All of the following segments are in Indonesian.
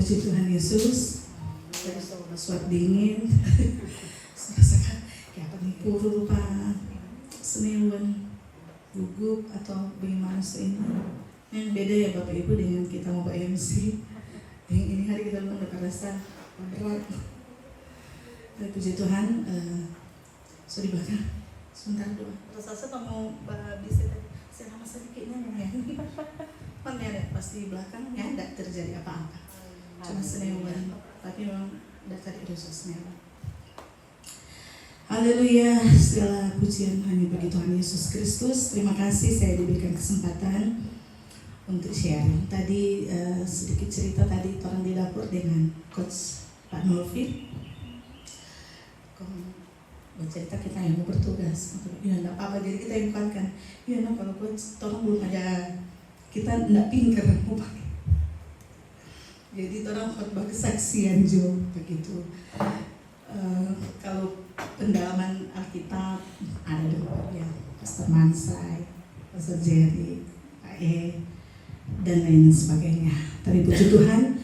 Puji Tuhan Yesus. Tadi suara suat dingin. Rasakan kayak apa nih puru pak senewan gugup atau bagaimana ini. Yang beda ya Bapak Ibu dengan kita mau MC. Yang ini hari kita belum rasa berat. Tapi puji Tuhan, sorry Bapak, sebentar doa. Rasa mau bisa saya nama sedikitnya nyanyi. Mana ada pasti di belakang ya tidak terjadi apa-apa. Cuma senewan, tapi memang dari dosa senewan. Haleluya, segala pujian hanya bagi Tuhan Yesus Kristus. Terima kasih saya diberikan kesempatan untuk sharing. Tadi sedikit cerita tadi orang di dapur dengan Coach Pak Nolfi. Bercerita kita yang mau bertugas. Ya enggak apa-apa, jadi kita ingatkan. Ya no, kalau Coach tolong belum ada, kita enggak pinker mau pakai. Jadi orang khotbah kesaksian Jo begitu. Kalau pendalaman Alkitab ada ya Pastor Mansai, Pastor Jerry, Pak E, dan lain sebagainya. Tapi puji Tuhan,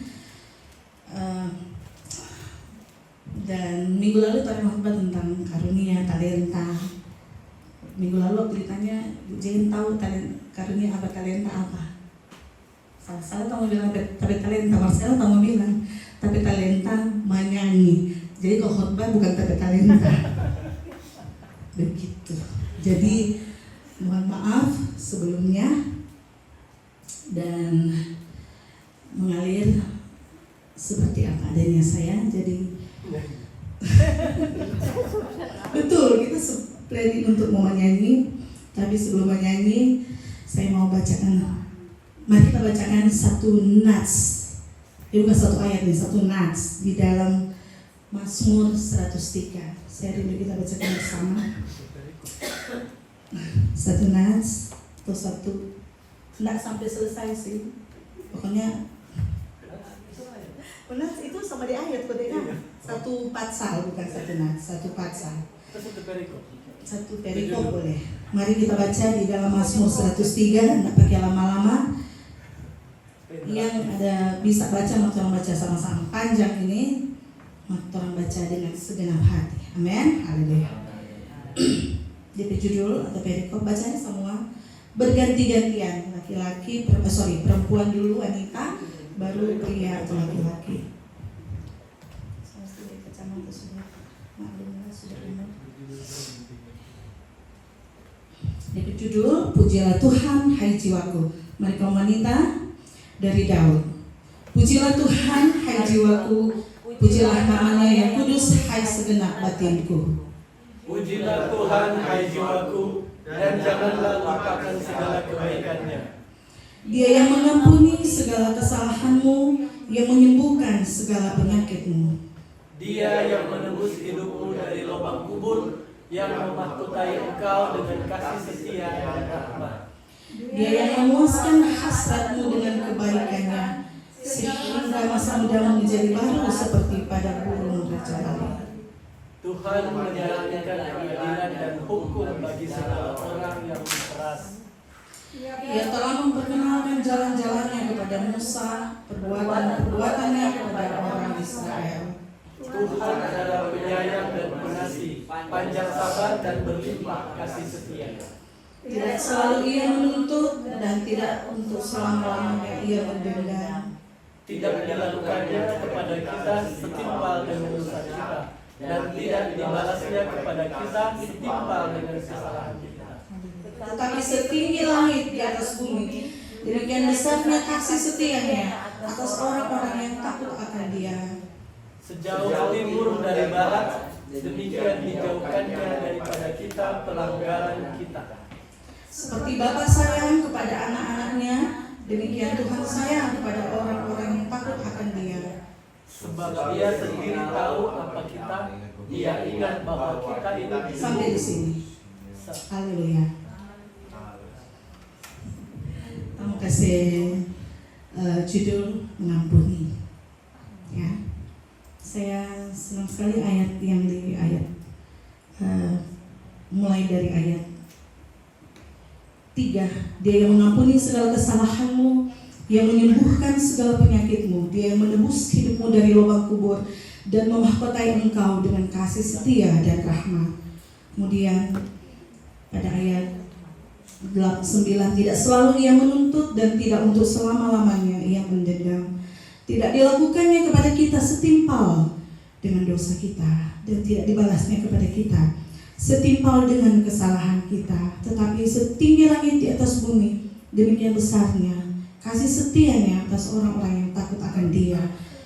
dan minggu lalu tadi khotbah tentang karunia, talenta. Minggu lalu waktu ditanya, Jen tahu karunia apa, talenta apa? Saya tahu bilang tapi talenta, Marcel tahu bilang tapi talenta menyanyi. Jadi kalau khotbah bukan tapi talenta. Begitu. Jadi mohon maaf sebelumnya dan mengalir seperti apa adanya saya. Jadi betul kita planning untuk mau menyanyi, tapi sebelum menyanyi saya mau bacakan. Mari kita bacakan satu nats, bukan satu ayat nih, satu nats di dalam Mazmur 103. Saya rindu kita bacakan bersama. Satu nats atau satu, enggak sampai selesai sih. Pokoknya nats itu sama di ayat kodenya. Satu patsal bukan satu nats, satu patsal. Satu perikop boleh. Mari kita baca di dalam Mazmur 103, enggak pakai lama-lama. Yang ada bisa baca, maka orang baca sama-sama. Panjang ini, maka orang baca dengan segenap hati. Amin. Haleluya. Jadi judul atau perikop bacanya semua berganti-gantian. Laki-laki, perempuan dulu, wanita, baru pria atau laki-laki. Jadi judul, pujilah Tuhan, hai jiwaku. Mari kaum wanita. Dari Daud. Pujilah Tuhan, hai jiwaku, pujilah namanya yang kudus, hai segenap batinku. Pujilah Tuhan, hai jiwaku, dan janganlah lupakan segala kebaikannya. Dia yang mengampuni segala kesalahanmu, yang menyembuhkan segala penyakitmu. Dia yang menebus hidupmu dari lubang kubur, yang memahkotai engkau dengan kasih setia dan rahmat. Dia yang memuaskan hasratmu dengan kebaikannya, sehingga masa mudamu menjadi baru seperti pada burung raja-raja. Tuhan menjalankan keadilan dan hukum bagi segala orang yang keras. Ia telah memperkenalkan jalan-jalannya kepada Musa, perbuatan-perbuatannya kepada orang Israel. Tuhan adalah penyayang dan pengasih, panjang sabar dan berlimpah kasih setia. Tidak selalu ia menuntut dan tidak untuk selama-lamanya ia mendendam. Tidak dilakukannya kepada kita setimpal dengan dosa kita, dan tidak dibalasnya kepada kita setimpal dengan kesalahan kita. Tetapi setinggi langit di atas bumi, demikian besarnya kasih setianya atas orang-orang yang takut akan Dia. Sejauh timur dari barat, demikian dijauhkannya daripada kita pelanggaran kita. Seperti Bapa sayang kepada anak-anaknya, demikian Tuhan sayang kepada orang-orang yang takut akan Dia. Sebab Dia sendiri tahu apa kita, Dia ingat bahwa kita ini Sampai di sini. Haleluya. Kamu kasih judul mengampuni. Ya. Saya senang sekali ayat yang di ayat mulai dari ayat 3. Dia yang mengampuni segala kesalahanmu, yang menyembuhkan segala penyakitmu, Dia yang menebus hidupmu dari lubang kubur dan memahkotai engkau dengan kasih setia dan rahmat. Kemudian pada ayat 9, tidak selalu Ia menuntut dan tidak untuk selama-lamanya Ia mendendam. Tidak dilakukannya kepada kita setimpal dengan dosa kita, dan tidak dibalasnya kepada kita setimpal dengan kesalahan kita. Tetapi setinggi langit di atas bumi, demikian besarnya kasih setianya atas orang-orang yang takut akan Dia.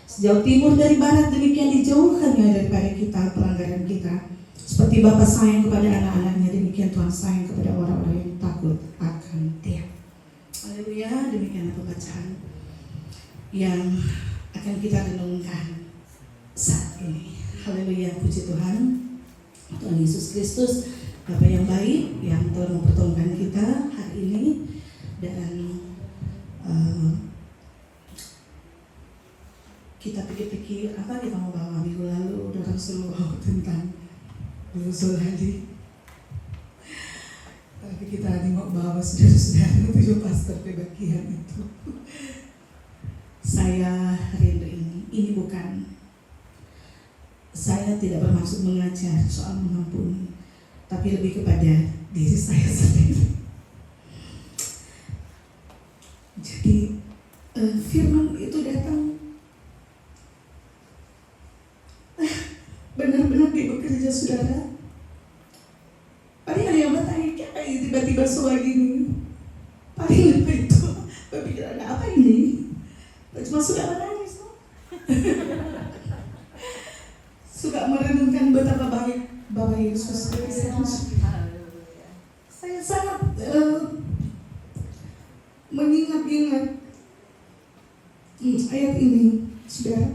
Sejauh timur dari barat, demikian dijauhkannya daripada kita pelanggaran kita. Seperti Bapa sayang kepada anak-anaknya, demikian Tuhan sayang kepada orang-orang yang takut akan Dia. Haleluya. Demikian pembacaan yang akan kita renungkan saat ini. Haleluya, puji Tuhan. Tuhan Yesus Kristus, Bapa yang baik yang telah mempertemukan kita hari ini, dan kita pikir-pikir apa kita mau bawa minggu lalu. Orang suruh bawa tentang usul hadi, tapi kita nengok bawa saudara-saudara tujuh pastor kebagian itu. Saya rindu ini bukan, saya tidak bermaksud mengajar soal mengampuni, tapi lebih kepada diri saya sendiri. Jadi firman itu datang benar-benar dia bekerja, saudara. Paling ada yang bertanya, kayak tiba-tiba soal gini. Paling apa itu? Berpikir, ada apa ini? Cuma sudah menangis, suka merenungkan betapa baik Bapak Yesus Kristus. Saya sangat mengingat-ingat ayat ini, saudara.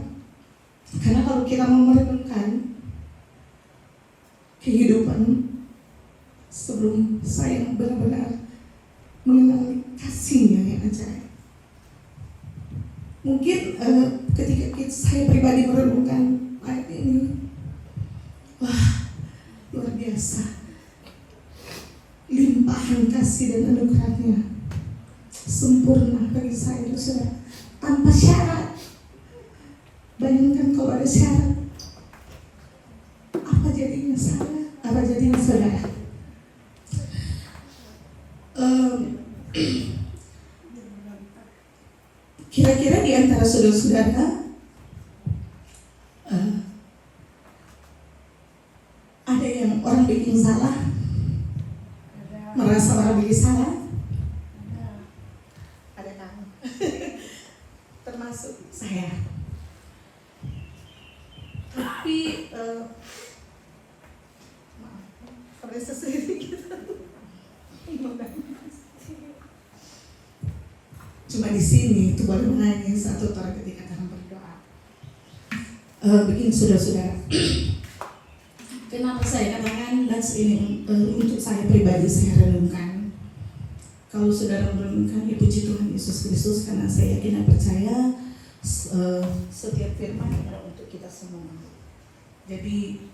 Karena kalau kita mau merenungkan kehidupan sebelum saya benar-benar mengenal kasih-Nya yang ajaib, mungkin ketika saya pribadi merenungkan ayat ini, wah, luar biasa limpahan kasih dan anugerah-Nya, sempurna bagi saya, saudara, tanpa syarat. Bayangkan kalau ada syarat, apa jadinya saya? Apa jadinya saudara? Kira-kira di antara saudara-saudara ada yang orang bikin salah, merasa orang bikin salah? Ada kamu, termasuk saya. Tapi maaf, pada sendiri kita cuma di sini itu boleh menangis satu orang ketika dalam berdoa. Begini saudara-saudara, kenapa saya katakan dan ini untuk saya pribadi saya renungkan. Kalau saudara merenungkan, ya puji Tuhan Yesus Kristus, karena saya yakin dan percaya setiap firman adalah untuk kita semua. Jadi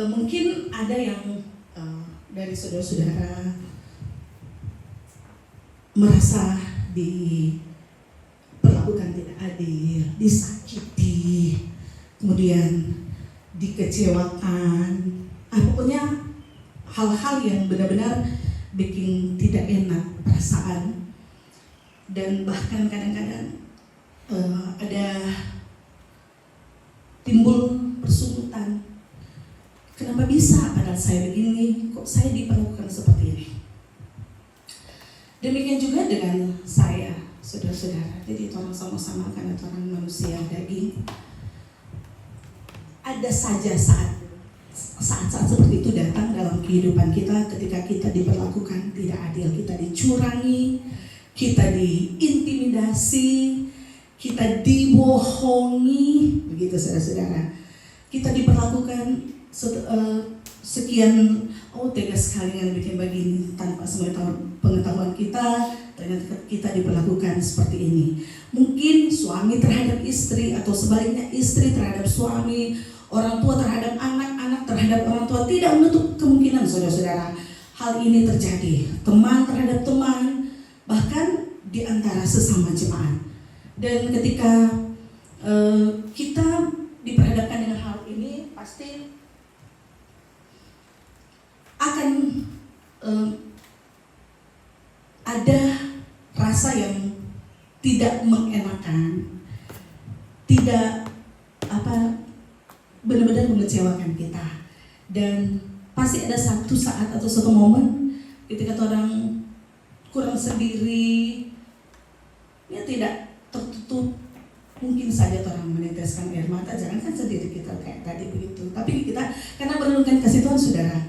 mungkin ada yang dari saudara-saudara merasa diperlakukan tidak adil, disakiti, kemudian dikecewakan, pokoknya hal-hal yang benar-benar bikin tidak enak perasaan. Dan bahkan kadang-kadang ada timbul persungutan. Kenapa bisa padahal saya begini, kok saya diperlakukan seperti ini? Demikian juga dengan saya, saudara-saudara. Jadi orang sama-sama karena orang manusia daging. Ada saja saat-saat seperti itu datang dalam kehidupan kita, ketika kita diperlakukan tidak adil, kita dicurangi, kita diintimidasi, kita dibohongi, begitu saudara-saudara. Kita diperlakukan sekian, tegas sekali yang bikin begini, tanpa pengetahuan kita, ternyata kita diperlakukan seperti ini. Mungkin suami terhadap istri, atau sebaliknya istri terhadap suami, orang tua terhadap anak, anak terhadap orang tua. Tidak menutup kemungkinan saudara-saudara hal ini terjadi. Teman terhadap teman, bahkan di antara sesama jemaat. Dan ketika kita diperhadapkan dengan hal ini, pasti akan ada rasa yang tidak mengenakan, tidak benar-benar mengecewakan kita. Dan pasti ada satu saat atau satu momen ketika orang kurang sendiri, ya tidak tertutup. Mungkin saja orang meneteskan air mata, jangankan sendiri kita kayak tadi begitu. Tapi kita karena menurunkan kasih Tuhan, saudara,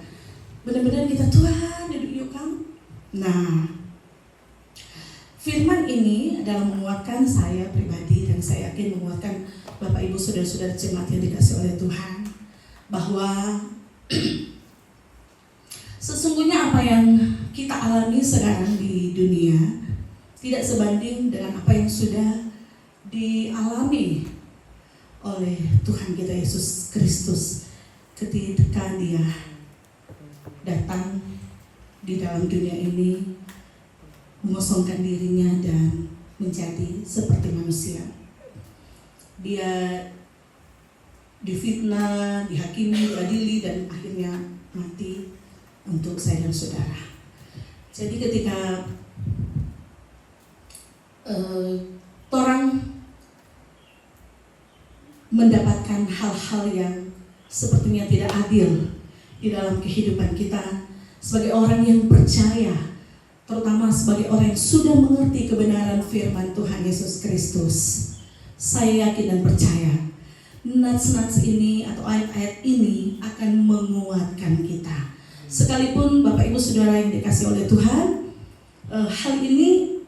benar-benar kita, Tuhan duduk yuk kamu. Nah, firman ini adalah menguatkan saya pribadi, dan saya yakin menguatkan Bapak Ibu saudara-saudara jemaat yang dikasih oleh Tuhan, bahwa sesungguhnya apa yang kita alami sekarang di dunia tidak sebanding dengan apa yang sudah dialami oleh Tuhan kita Yesus Kristus ketika Dia datang di dalam dunia ini, mengosongkan dirinya dan menjadi seperti manusia. Dia difitnah, dihakimi, diadili, dan akhirnya mati untuk saya dan saudara. Jadi ketika orang mendapatkan hal-hal yang sepertinya tidak adil di dalam kehidupan kita sebagai orang yang percaya, terutama sebagai orang yang sudah mengerti kebenaran firman Tuhan Yesus Kristus, saya yakin dan percaya nats-nats ini atau ayat-ayat ini akan menguatkan kita. Sekalipun Bapak Ibu Saudara yang dikasih oleh Tuhan, hal ini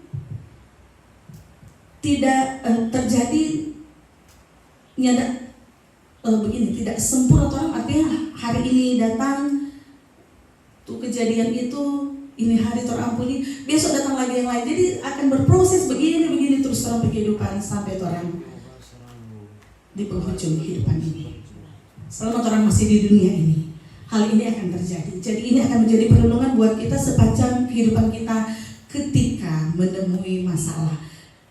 tidak terjadi begini, tidak sempurna. Orang artinya hari ini datang tuh kejadian itu, ini hari terampuni, besok datang lagi yang lain. Jadi akan berproses begini terus dalam kehidupan sampai orang di penghujung kehidupan ini. Selama orang masih di dunia ini, hal ini akan terjadi. Jadi ini akan menjadi perlindungan buat kita sepanjang kehidupan kita ketika menemui masalah,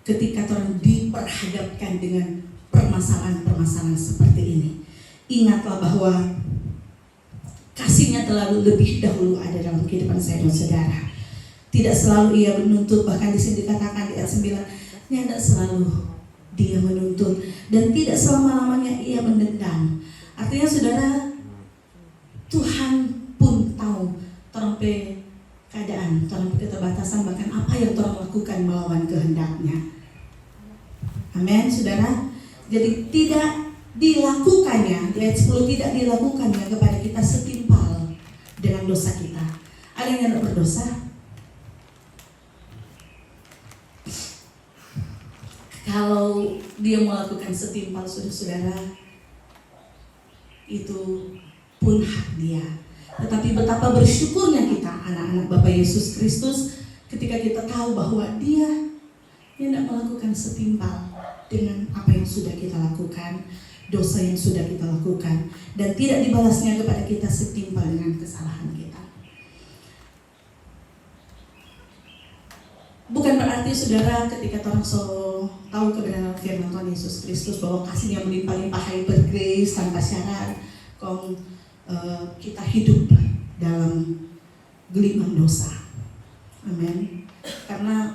ketika orang diperhadapkan dengan permasalahan-permasalahan seperti ini. Ingatlah bahwa kasih-Nya terlalu lebih dahulu ada dalam kehidupan saya dan saudara. Tidak selalu Ia menuntut, bahkan di sini dikatakan di ayat 9, tidak selalu Dia menuntut, dan tidak selama-lamanya Ia mendendam. Artinya saudara, Tuhan pun tahu terompe keadaan, terompe keterbatasan, bahkan apa yang Tuhan lakukan melawan kehendak-Nya. Amin, saudara. Jadi tidak dilakukannya, di ayat 10, tidak dilakukannya kepada kita setimpal dengan dosa kita. Ada yang tidak berdosa? Kalau Dia melakukan setimpal, saudara-saudara, itu pun hak Dia. Tetapi betapa bersyukurnya kita, anak-anak Bapak Yesus Kristus, ketika kita tahu bahwa Dia tidak melakukan setimpal dengan apa yang sudah kita lakukan, dosa yang sudah kita lakukan, dan tidak dibalasnya kepada kita setimpal dengan kesalahan kita. Bukan berarti saudara ketika orang tahu kebenaran firman Tuhan Yesus Kristus bahwa kasih-Nya melimpah-limpah, hyper grace, tanpa syarat, kita hidup dalam gelimang dosa. Amin. Karena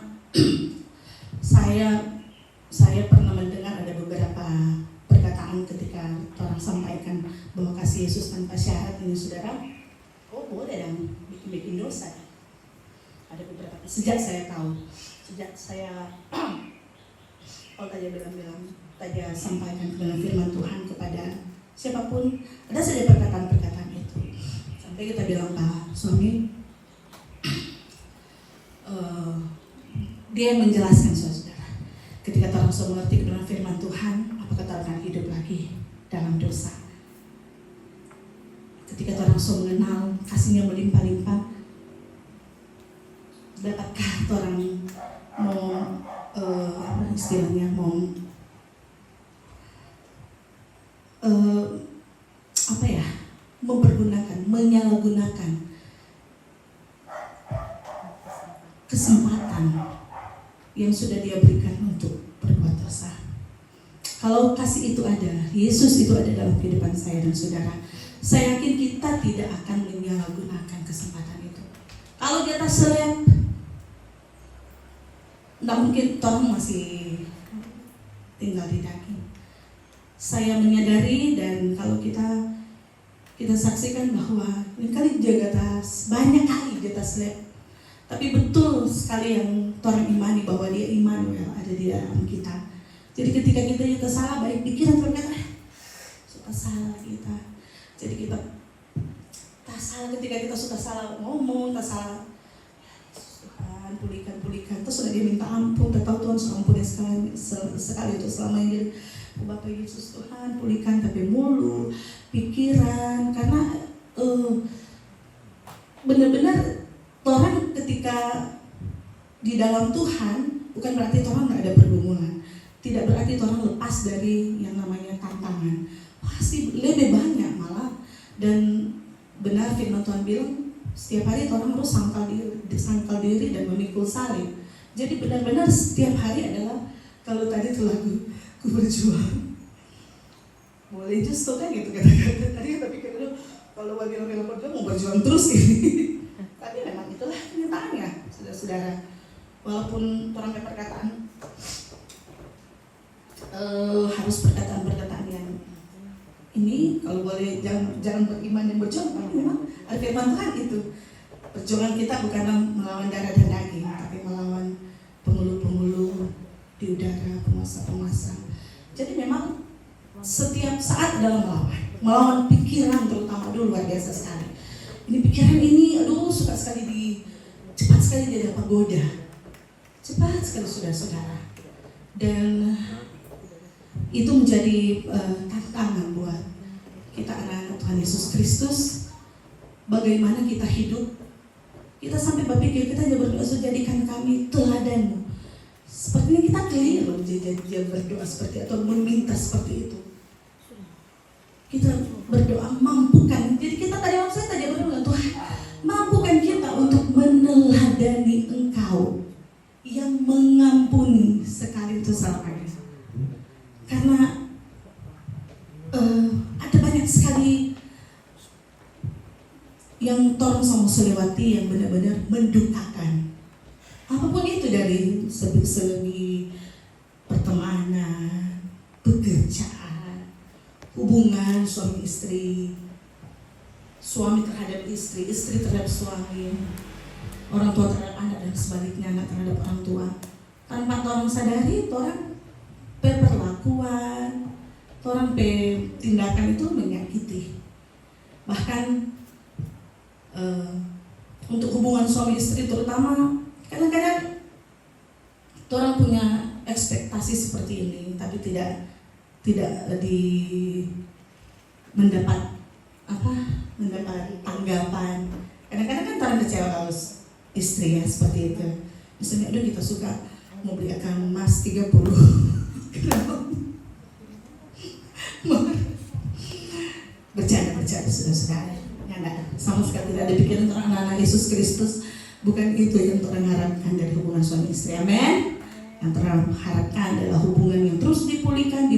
saya pernah mendengar ada beberapa perkataan ketika orang sampaikan bahwa kasih Yesus tanpa syarat ini, saudara, boleh dong bikin dosa. Ada beberapa, sejak saya tadi sampaikan kebenaran firman Tuhan kepada siapapun, ada saja perkataan-perkataan itu. Sampai kita bilang, Pak suami, dia yang menjelaskan, saudara, ketika orang sudah mengerti kebenaran firman Tuhan, apakah orang akan hidup lagi dalam dosa? Ketika orang sudah mengenal kasih-Nya melimpah-limpah, dapatkah orang menyalahgunakan kesempatan yang sudah Dia berikan untuk berbuat dosa. Kalau kasih itu ada, Yesus itu ada dalam kehidupan saya dan saudara, saya yakin kita tidak akan menyalahgunakan kesempatan itu. Kalau di atas seleb, tidak mungkin orang masih tinggal di daging. Saya menyadari, dan kalau kita saksikan bahwa ini kali jaga tas, banyak kali di atas seleb. Tapi betul sekali yang orang imani bahwa Dia Immanuel ada di dalam kita. Jadi ketika kita juga salah, baik pikiran berkata, suka salah kita. Jadi kita tak salah ketika kita suka salah ngomong, tak salah. Tuhan pulihkan. Terus sudah Dia minta ampun, tak tahu Tuhan sudah ampun sekali itu selama ini. Bapak Yesus, Tuhan pulihkan, tapi mulu pikiran, karena benar-benar orang ketika di dalam Tuhan bukan berarti orang nggak ada pergumulan. Tidak berarti orang lepas dari yang namanya tantangan. Pasti lebih banyak malah. Dan benar firman Tuhan bilang, setiap hari orang harus sangkal diri dan memikul salib. Jadi benar-benar setiap hari adalah, kalau tadi itu lagu, ku berjuang. Boleh justru kan gitu kata-kata. Tadi kita pikir dulu, kalau bagi orang berjuang mau berjuang terus ini. Tapi memang itulah kenyataannya, saudara-saudara. Walaupun orang perkataan, harus perkataan-perkataan yang ini, kalau boleh jangan beriman dan berjuang, tapi memang ada firman Tuhan itu. Perjuangan kita bukanlah melawan darah dan daging, tapi melawan penghulu-penghulu di udara, penguasa-penguasa. Jadi memang setiap saat dalam melawan pikiran, terutama dulu luar biasa sekali. Ini pikiran ini, suka sekali cepat sekali dia dapat goda. Cepat sekali saudara-saudara. Dan itu menjadi tantangan buat kita anak-anak Tuhan Yesus Kristus. Bagaimana kita hidup, kita sampai berpikir, kita aja berdoa, jadikan kami teladanmu. Sepertinya kita keliru dia berdoa seperti atau meminta seperti itu. Kita berdoa mampukan. Jadi kita tadi berdoa, Tuhan mampukan kita untuk meneladani Engkau yang mengampuni sekali itu selamanya. Karena ada banyak sekali yang Tuhan sama selewati yang benar-benar mendukakan. Apapun itu, dari segi pertemanan, pekerjaan, hubungan suami istri, suami terhadap istri, istri terhadap suami, orang tua terhadap anak, dan sebaliknya anak terhadap orang tua. Tanpa orang sadari, orang perlakuan, orang tindakan itu menyakiti. Bahkan untuk hubungan suami istri terutama, kadang-kadang orang punya ekspektasi seperti ini, tapi tidak mendapat tanggapan. Kadang-kadang kan orang kecewa kalau istri ya seperti itu. Misalnya, aduh kita suka mau beli akan emas 30. Bercanda saudara-saudara. Sama sekali tidak ada pikiran tentang anak-anak Yesus Kristus. Bukan itu yang Tuhan harapkan dari hubungan suami istri. Amin. Yang Tuhan harapkan adalah hubungan yang terus dipulihkan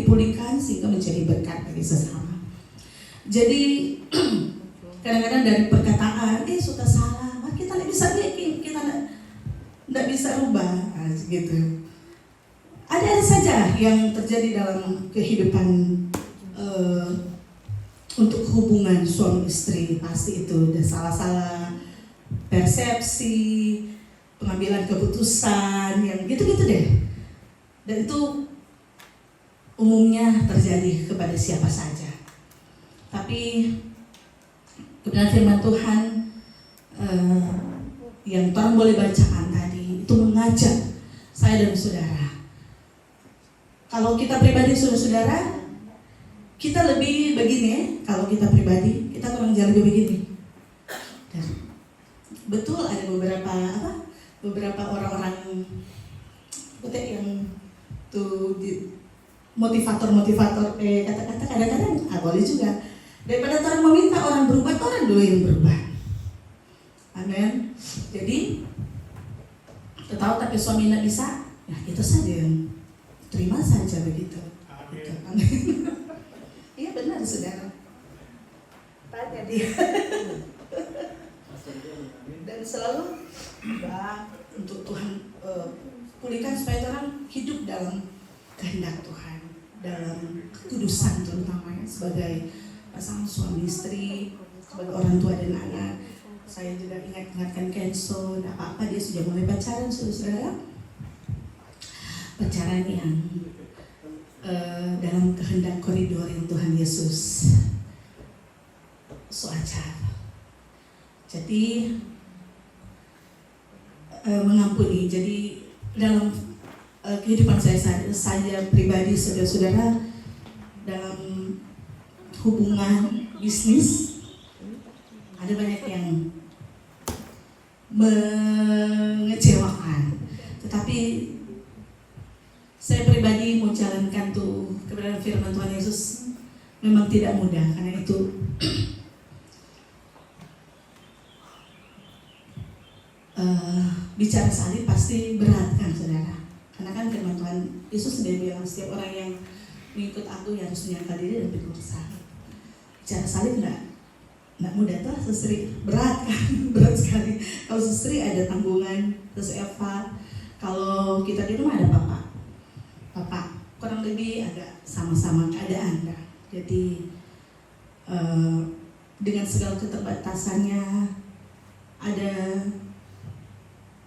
sehingga menjadi berkat bagi sesama. Jadi kadang-kadang dari perkataan, suka salah, kita tidak bisa bikin, kita tidak bisa rubah, gitu. Ada saja yang terjadi dalam kehidupan untuk hubungan suami istri, pasti itu ada salah-salah persepsi, pengambilan keputusan yang gitu-gitu deh. Dan itu umumnya terjadi kepada siapa saja. Tapi kebenaran firman Tuhan yang Tuhan boleh bacakan tadi itu mengajak saya dan saudara. Kalau kita pribadi saudara-saudara, kita lebih begini ya. Kalau kita pribadi, kita kurang jauh lebih begini. Dan betul ada beberapa orang-orang yang tuh motivator kata-kata kadang-kadang boleh juga. Daripada orang meminta orang berubah, orang dulu yang berubah. Amin. Jadi, tahu tapi suami tidak bisa, Ya itu saja yang terima saja begitu. Gitu. Amin. Iya benar saudara. Tanya dia. Dan selalu doa untuk Tuhan pulihkan supaya orang hidup dalam kehendak Tuhan, dalam kekudusan terutamanya sebagai pasangan suami istri, sebagai orang tua dan anak. Saya juga ingatkan Kenzo, tidak apa-apa dia sudah mulai pacaran, saudara. Pacaran yang dalam kehendak koridor yang Tuhan Yesus ajar. Jadi mengampuni. Jadi dalam kehidupan saya pribadi, saudara-saudara, dalam hubungan bisnis ada banyak yang mengecewakan, tetapi saya pribadi mau jalankan tuh kebenaran firman Tuhan Yesus memang tidak mudah. Karena itu bicara salib pasti berat kan saudara, karena kan firman Tuhan Yesus sendiri bilang setiap orang yang mengikut aku ya harus menyangkal diri dan pikul salib. Bicara salib nggak mudah tuh sesri, berat kan. Berat sekali. Kalau sesri ada tanggungan, terus Eva, kalau kita di rumah ada papa kurang lebih agak sama-sama keadaan kan. Jadi dengan segala keterbatasannya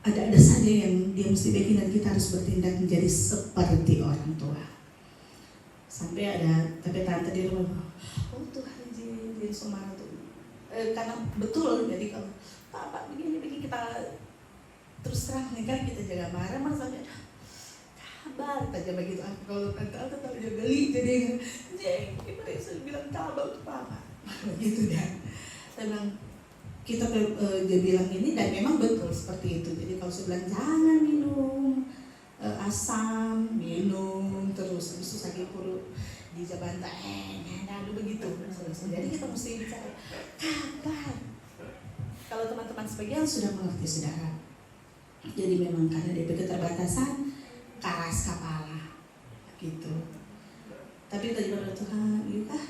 ada saja yang dia mesti bikin, dan kita harus bertindak menjadi seperti orang tua. Sampai tapi tante di rumah, oh Tuhan jadi semarah tuh, karena betul. Jadi kalau Pak begini kita terus terang nih kan, kita jaga marah masanya kabar aja begitu. Kalau tante tahu dia beli jadi gimana saya bilang kabar untuk Papa gitu kan. Memang kita dia bilang ini, dan memang betul seperti itu. Jadi kalau saya bilang jangan minum asam, minum terus, habis itu sakit perut di Jabanta, begitu. Jadi kita mesti bicara kabar. Kalau teman-teman sebagian sudah mengerti saudara. Jadi memang karena dia keterbatasan, keras kepala gitu. Tapi tadi pada Tuhan, yukah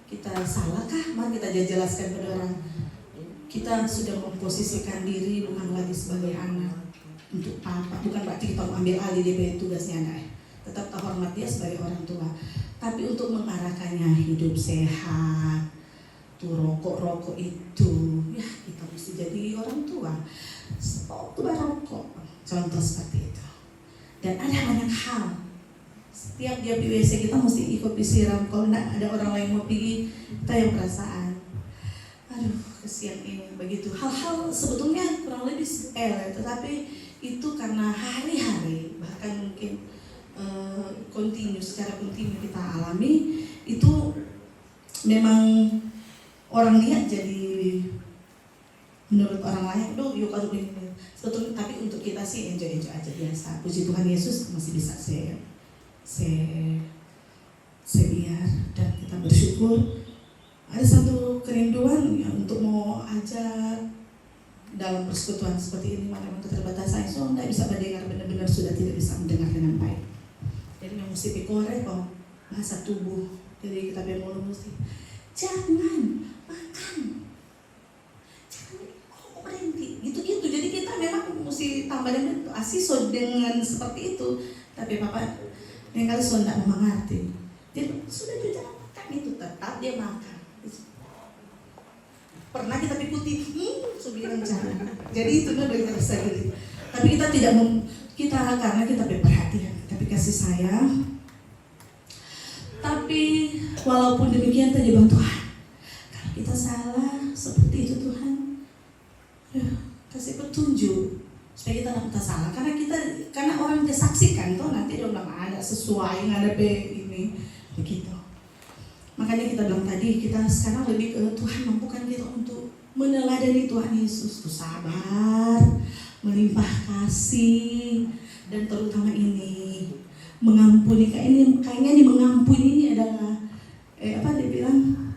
kita salahkah? Mari kita jelaskan pada orang. Kita sudah memposisikan diri bukan lagi sebagai anak untuk papa, bukan berarti kita ambil alih DP tugasnya anak, tetap hormat dia sebagai orang tua, tapi untuk mengarahkannya hidup sehat, tuh rokok itu, ya kita mesti jadi orang tua, stop tuh rokok, contoh seperti itu. Dan ada banyak hal, setiap dia di WC kita mesti ikut disiram, kalau tidak ada orang lain mau pergi, kita yang perasaan, aduh kesian ini begitu. Hal-hal sebetulnya kurang lebih sepele, tetapi itu karena hari-hari, bahkan mungkin secara kontinu kita alami, itu memang orang lihat jadi menurut orang lain, yuk kalau ini sebetulnya, tapi untuk kita sih enjoy aja biasa. Puji Tuhan Yesus masih bisa saya biar, dan kita bersyukur. Ada satu kerinduan ya, untuk mau ajar dalam persekutuan seperti ini, mana keterbatasan so tidak bisa mendengar, benar-benar sudah tidak bisa mendengar dengan baik. Jadi memang mesti pikore kok bahasa tubuh. Jadi kita bermulu mesti jangan makan, jangan berhenti, gitu-gitu. Jadi kita memang mesti tambah dengan asiso dengan seperti itu. Tapi Papa yang kali so tidak mengerti. Jadi sudah dia jangan makan itu, tetap dia makan. Pernah kita ikuti, bilang jangan. Jadi itu bagi kita gitu. Tapi kita tidak karena kita berperhatian, tapi kasih sayang. Tapi walaupun demikian tadi Bang Tuhan, kalau kita salah seperti itu Tuhan, kasih petunjuk supaya kita tidak salah. Karena orang yang saksikan tuh nanti dia bilang ada sesuai, nggak ada ini begitu. Makanya kita bilang tadi, kita sekarang lebih ke Tuhan mampukan kita untuk meneladani Tuhan Yesus, tuh sabar, melimpah kasih, dan terutama ini mengampuni. Kayaknya di mengampuni ini adalah dia bilang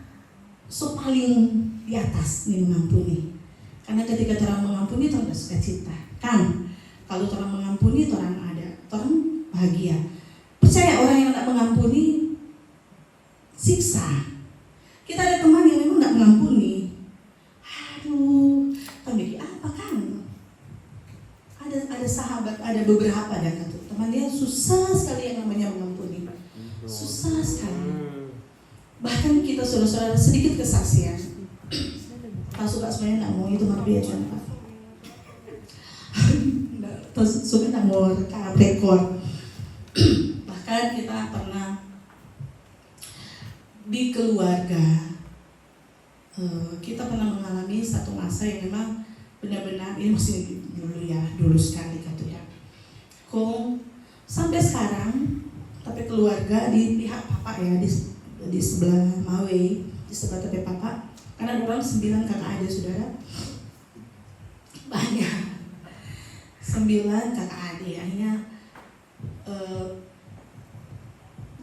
so paling di atas nih mengampuni. Karena ketika orang mengampuni, orang ada sukacita kan. Kalau orang mengampuni, orang orang bahagia. Percaya orang yang tidak mengampuni siksa. Kita ada teman yang memang tidak mengampuni. Aduh, tapi apa kan? Ada sahabat, ada beberapa dan teman dia susah sekali yang namanya mengampuni. Susah sekali. Bahkan kita saudara-saudara sedikit kesaksian. Tak suka sebenarnya tidak mau itu mati aja Pak. Suka tidak mau rekor. Bahkan kita pernah di keluarga kita pernah mengalami satu masa yang memang benar-benar ini masih dulu sekali gitu ya. Kok sampai sekarang tapi keluarga di pihak papa ya di sebelah Mawe, di sebelah tepi papa, karena orang 9 kakak adik saudara, banyak 9 kakak adik, akhirnya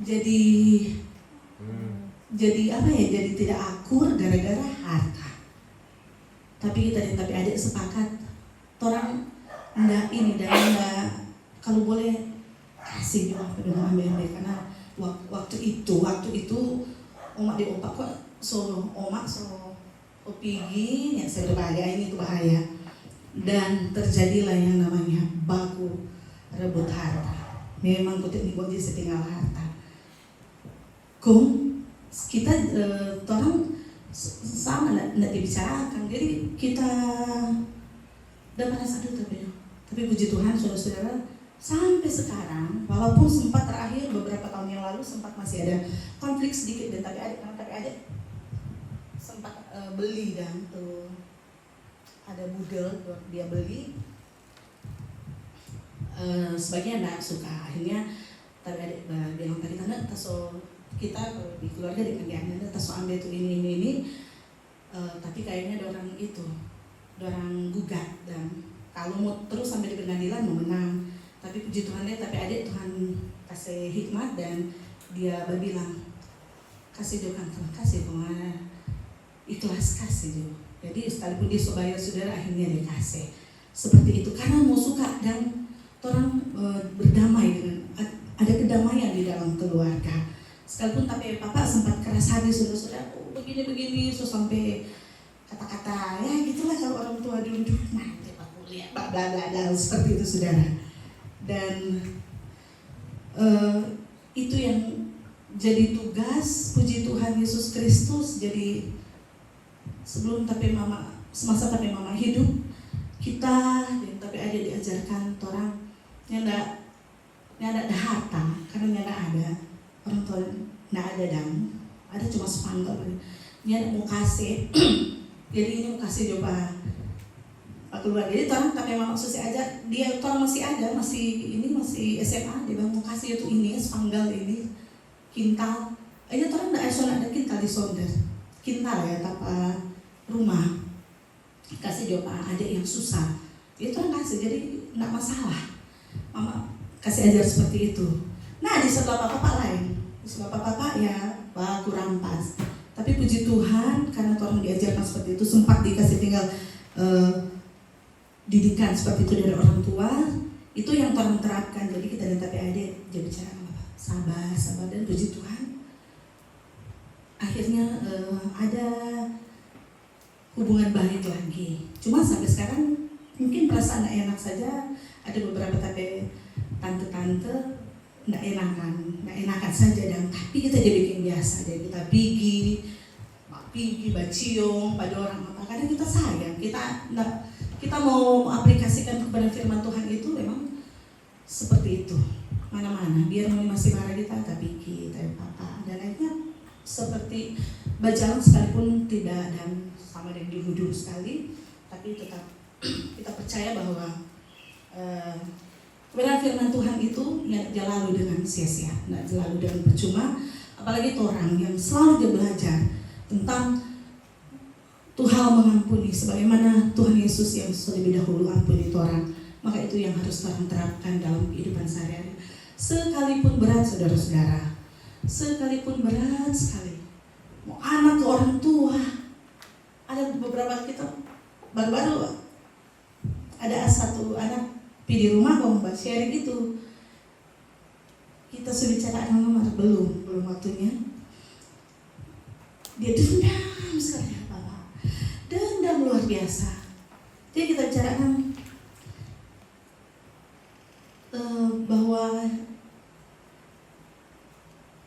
jadi apa ya? Jadi tidak akur gara-gara harta. Tapi kita dan adik sepakat, orang ndak ini dan ndak kalau boleh kasih juga pada ambil karena waktu itu omak di opak kok omak pergi yang saya berbahaya ini itu bahaya dan terjadilah yang namanya baku rebut harta. Memang kutik digoji setinggal harta. Kita orang sama tidak dibicarakan, jadi kita udah merasa aduh tapi puji Tuhan saudara-saudara sampai sekarang walaupun sempat terakhir beberapa tahun yang lalu sempat masih ada konflik sedikit dan tapi adik sempat beli dan tuh ada budel dia beli sebagian tidak suka, akhirnya tapi adik bilang tadi tanda taso kita di keluarga dengan dia taso ambil itu ini tapi kayaknya ada orang gugat dan kalau mau terus sampai di pengadilan mau menang, tapi puji Tuhan deh, tapi adik Tuhan kasih hikmat dan dia berbilang kasih Tuhan kasih Tuhan ikhlas kasih dia. Jadi sekalipun dia bayar saudara akhirnya dia kasih seperti itu karena mau suka dan orang berdamai dengan ada kedamaian di dalam keluarga. Sekalipun tapi papa sempat keras hati saudara-saudara begini so sampai kata-kata ya gitulah kalau orang tua dulu nanti pak kuliah bla bla bla seperti itu saudara. Dan itu yang jadi tugas puji Tuhan Yesus Kristus. Jadi sebelum semasa tapi mama hidup kita dan tapi ada diajarkan orang yang ada harta karena yang ada orang tua nggak ada dan ada cuma sepanggal dia mau kasih jadi ini mau kasih coba keluar. Jadi orang tapi memang maksudnya aja dia orang masih ada masih SMA dia mau kasih itu ini sepanggal ini kintal aja orang nggak ada kintal di sonder kintal ya tapa rumah kasih coba adik yang susah itu orang kasih jadi nggak masalah mama kasih ajar seperti itu. Nah di sebelah papa lain di sebelah papa ya kurang pas tapi puji Tuhan karena orang diajarkan seperti itu sempat dikasih tinggal didikan seperti itu dari orang tua itu yang orang terapkan. Jadi kita dan tapi adik jadi bicara sabar dan puji Tuhan akhirnya ada hubungan baik lagi. Cuma sampai sekarang mungkin perasaan gak enak saja, ada beberapa tapi tante-tante gak enakan saja dan tapi kita jadi bikin biasa. Jadi kita pergi baciung pada orang apa karena kita sayang kita mau aplikasikan kepada firman Tuhan itu memang seperti itu mana-mana biar masih marah kita tapi kita papa dan akhirnya seperti berjalan sekalipun tidak dan sama dengan dulu sekali tapi tetap kita percaya bahwa kebenaran firman Tuhan itu tidak lalu dengan sia-sia, tidak selalu dengan percuma, apalagi orang yang selalu belajar tentang Tuhan mengampuni sebagaimana Tuhan Yesus yang lebih dahulu ampuni orang. Maka itu yang harus orang terapkan dalam kehidupan sehari-hari. Sekalipun berat saudara-saudara, sekalipun berat sekali, mau anak ke orang tua, ada beberapa kita baru-baru ada satu anak di rumah mau sharing gitu. kita sudah bicara anak nomor belum waktunya. Dia dendam sekali ya Bapak, dendam luar biasa. Jadi kita bicarakan bahwa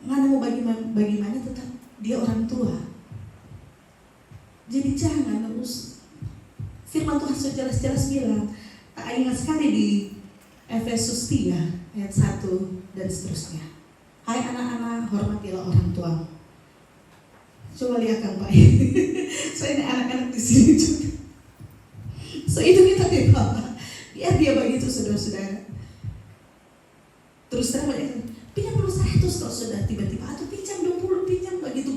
mana mau bagaimana tetap dia orang tua. Jadi jangan terus, firman Tuhan sudah jelas-jelas bilang, tak ingat sekali di Efesus 3 ayat 1 dan seterusnya. Hai anak-anak, hormatilah orang tua. Coba lihat kan Pak. So ini anak-anak di sini juga. So itu kita deh Bapak. Biar dia begitu saudara-saudara. Terus terang banyak, pinjam dulu 100 kalau sudah tiba-tiba, atau pinjam 20, pinjam begitu.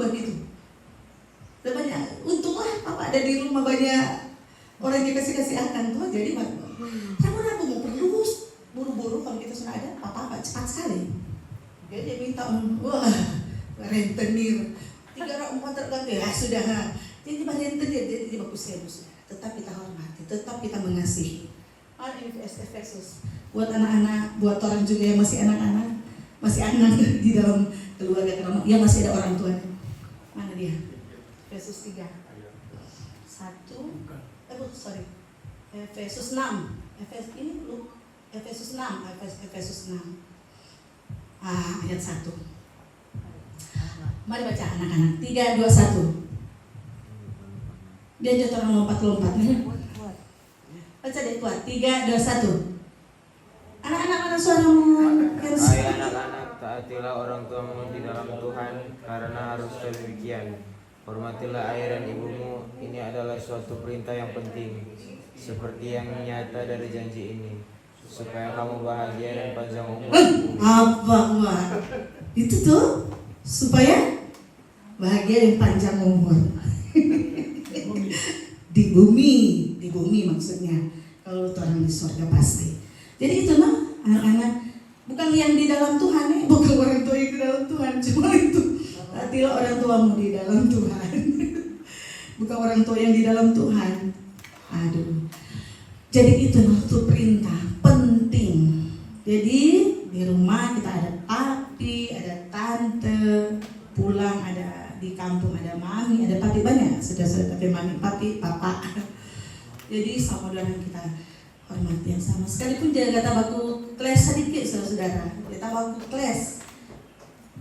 Dan banyak, untunglah Bapak ada di rumah banyak orang yang kasih akan Tuhan. Jadi kamu mau perlu buru-buru kalau kita sudah ada apa-apa cepat sekali. Dia minta wah rentenir 3 4 terganti ya sudah. Jadi rentenir jadi bagus ya sudah. Tetap kita hormati, tetap kita mengasihi. Efesus buat anak-anak, buat orang juga yang masih anak-anak, masih anak di dalam keluarga kerama, ya masih ada orang tuanya. Mana dia? Efesus 3 Efesus 6 Efesus 6 ayat 1. Mari baca anak-anak. 3, 2, 1. Dia jatuh orang lompat-lompat. Baca deh kuat. 3, 2, 1. Anak-anak mana suaramu? Hai anak-anak, taatilah orang tuamu di dalam Tuhan, karena harus demikian. Hormatilah ayah dan ibumu, ini adalah suatu perintah yang penting, seperti yang nyata dari janji ini, supaya kamu bahagia dan panjang umur. Apa wah? Itu tuh supaya bahagia dan panjang umur. Di bumi maksudnya. Kalau orang di surga pasti. Jadi itu anak-anak, bukan yang di dalam Tuhan ya, bukan orang tua yang di dalam Tuhan, cuma itu. Taatilah orang tuamu di dalam Tuhan. Bukan orang tua yang di dalam Tuhan. Aduh. Jadi itu perintah penting. Jadi di rumah kita ada papi, ada tante, pulang ada di kampung ada mami, ada papi banyak. Sudah papi, mami, papi, papa. Jadi saudara kita hormati yang sama. Sekalipun jaga tabaku kelas sedikit saudara. Kita tabaku kelas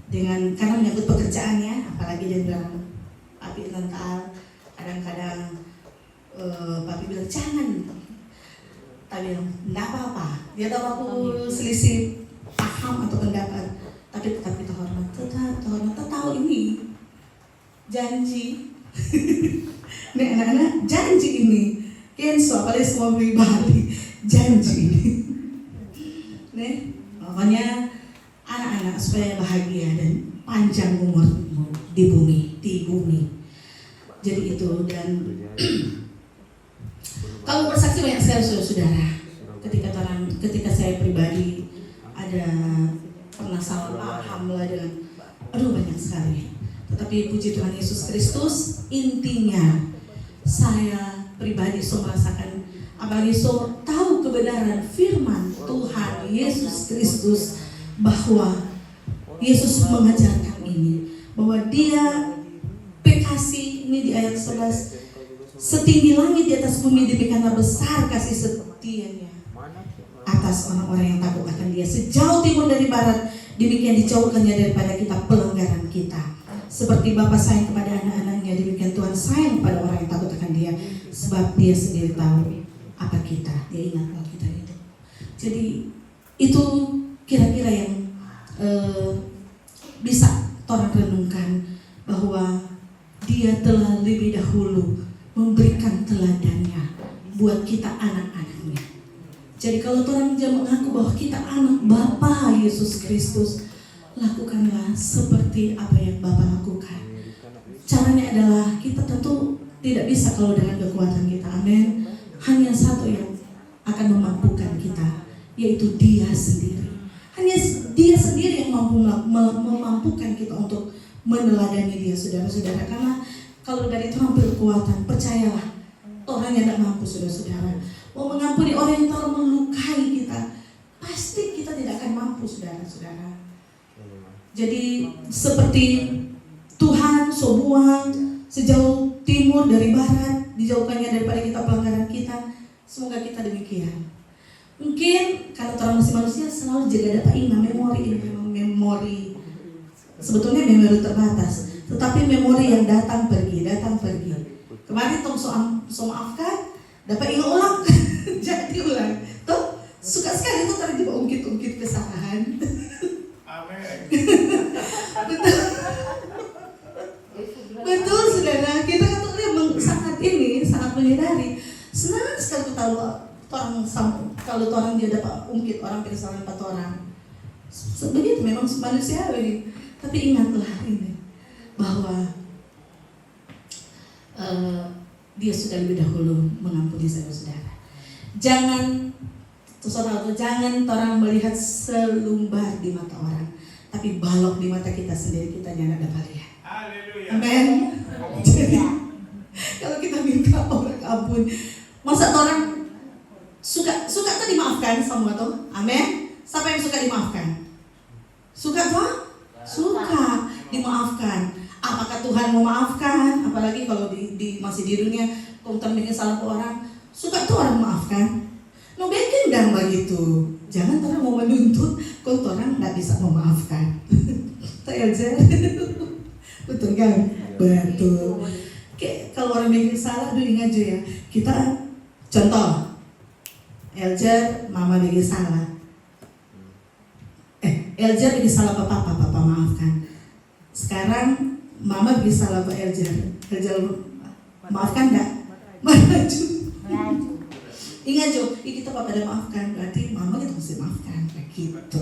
dengan karena menyangkut pekerjaannya, apalagi dia bilang papi tentang kadang-kadang papi bilang jangan. Tapi bilang enggak apa-apa. Dia tahu aku selisih paham atau pendapat, tapi tetap kita hormat. Tetap tahu ini janji. Nih anak-anak janji ini. Kenso apalagi semua pribadi janji ini. Nih makanya anak-anak supaya bahagia dan panjang umur di bumi. Jadi itu dan kalau bersaksi banyak sekali saudara. Ketika saya pribadi ada pernah salah paham lah dengan banyak sekali. Tetapi puji Tuhan Yesus Kristus, intinya saya pribadi merasakan apalagi tahu kebenaran firman Tuhan Yesus Kristus bahwa Yesus mengajarkan ini, bahwa dia kasih ini di ayat 11, setinggi langit di atas bumi demikianlah besar kasih setianya atas orang-orang yang takut akan dia. Sejauh timur dari barat demikian dijauhkannya daripada kita pelanggaran kita. Seperti Bapa sayang kepada anak-anaknya, demikian Tuhan sayang kepada orang yang takut akan dia, sebab dia sendiri tahu apa kita, dia ingat bahwa kita itu. Jadi itu kira-kira yang bisa orang renungkan, bahwa dia telah lebih dahulu memberikan teladannya buat kita anak-anaknya. Jadi kalau orang jangan mengaku bahwa kita anak Bapa Yesus Kristus, lakukanlah seperti apa yang Bapa lakukan. Caranya adalah kita tentu tidak bisa kalau dengan kekuatan kita, amin. Hanya satu yang akan memampukan kita, yaitu Dia sendiri. Hanya Dia sendiri yang mampu memampukan kita untuk meneladani Dia, saudara-saudara. Karena kalau dari Tuhan berkekuatan, percayalah, orang yang tidak mampu, saudara-saudara. Mau mengampuni orang yang telah melukai kita, pasti kita tidak akan mampu, saudara-saudara. Jadi seperti Tuhan sebuang sejauh timur dari barat, dijauhkannya daripada kita pelanggaran kita. Semoga kita demikian. Mungkin kalau orang masih manusia selalu jaga data ingat memori ini memang memori. Sebetulnya memori terbatas, tetapi memori yang datang pergi. Kemarin tong so maafkan, dapat ingat ulang, jadi ulang. Tuh suka sekali tuh tadi ungkit kesalahan. Amin. Betul saudara, kita kan tuh sangat menyadari. Senang sekali tahu kalau orang dia dapat ungkit orang kesalahan 4 orang. Begitu memang manusiawi. Tapi ingatlah ini bahwa dia sudah lebih dahulu mengampuni saudara-saudara. Jangan orang melihat selumbar di mata orang, tapi balok di mata kita sendiri, kita nyana dapat lihat. Haleluya. Amin. Jadi kalau kita minta orang ampun, masa orang suka tuh dimaafkan semua tuh. Amin. Siapa yang suka dimaafkan? Suka tuh? Suka dimaafkan. Apakah Tuhan mau maafkan? Apalagi kalau masih di dunia, kalau bikin salah ke orang, suka tuh orang maafkan. No bikin dan begitu. Jangan orang mau menuntut, kalau orang nggak bisa memaafkan. Elzer, betul kan? Betul. Oke, kalau orang bikin salah, dulu ingat aja ya. Kita contoh, Elzer, mama bikin salah. Elzer bikin salah papa maafkan. Sekarang mama bikin salah ke Elzer maafkan enggak? Maju. Ingat Jo, kita papa ada maafkan, berarti mama kita mesti maafkan, begitu.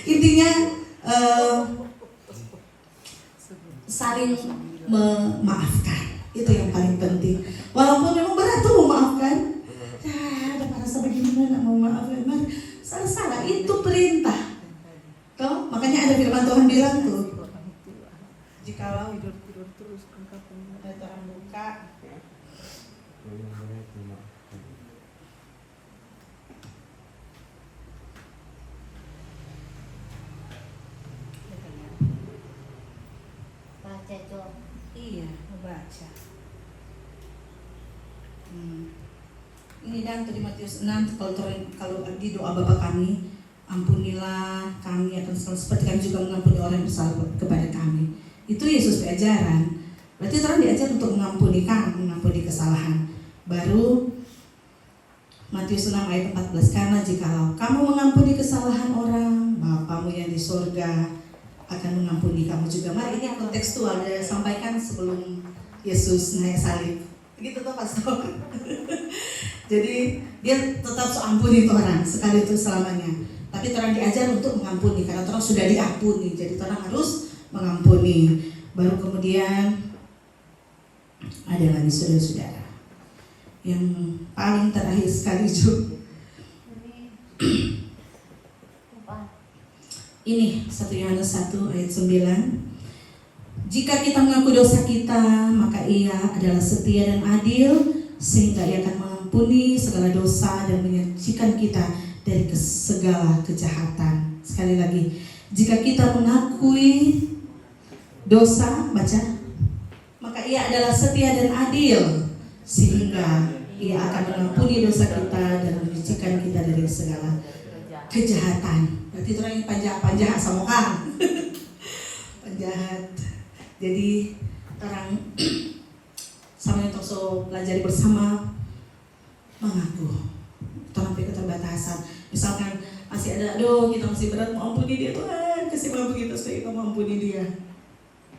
Intinya saling memaafkan, itu yang paling penting. Walaupun memang berat tuh memaafkan. Ada rasa bagaimana mau maafkan, salah itu perintah. Toh, makanya ada firman Tuhan bilang tuh, jikalau tidur terus ada orang buka, baca tuh. iya membaca. Ini dan di Matius 6, kalau di doa Bapa kami, ampunilah kami akan seperti kami juga mengampuni orang yang bersalah kepada kami. Itu Yesus ajaran. Berarti orang diajar untuk mengampuni kesalahan. Baru Matius 6 ayat 14, karena jikalau kamu mengampuni kesalahan orang, Bapamu yang di surga akan mengampuni kamu juga. Mari ini yang kontekstual dia sampaikan sebelum Yesus naik salib. Begitu tuh pastor. Jadi dia tetap ampuni orang sekali itu selamanya. Tapi orang diajar untuk mengampuni karena orang sudah diampuni. Jadi orang harus mengampuni. Baru kemudian ada lagi saudara-saudara yang paling terakhir sekali juga. Ini 1 Yohanes 1 ayat 9. Jika kita mengaku dosa kita, maka Ia adalah setia dan adil sehingga Ia akan mengampuni segala dosa dan menyucikan kita dari segala kejahatan. Sekali lagi, jika kita mengakui dosa, baca, maka Ia adalah setia dan adil sehingga Ia akan mengampuni dosa kita dan menyucikan kita dari segala kejahatan. Berarti itu orang yang panjahat sama kan? Penjahat. Jadi orang sama yang so pelajari bersama mengaku sampai keterbatasan. Misalkan masih ada, kita masih berat mau ampuni dia, Tuhan kasih mampu kita supaya kita mengampuni dia.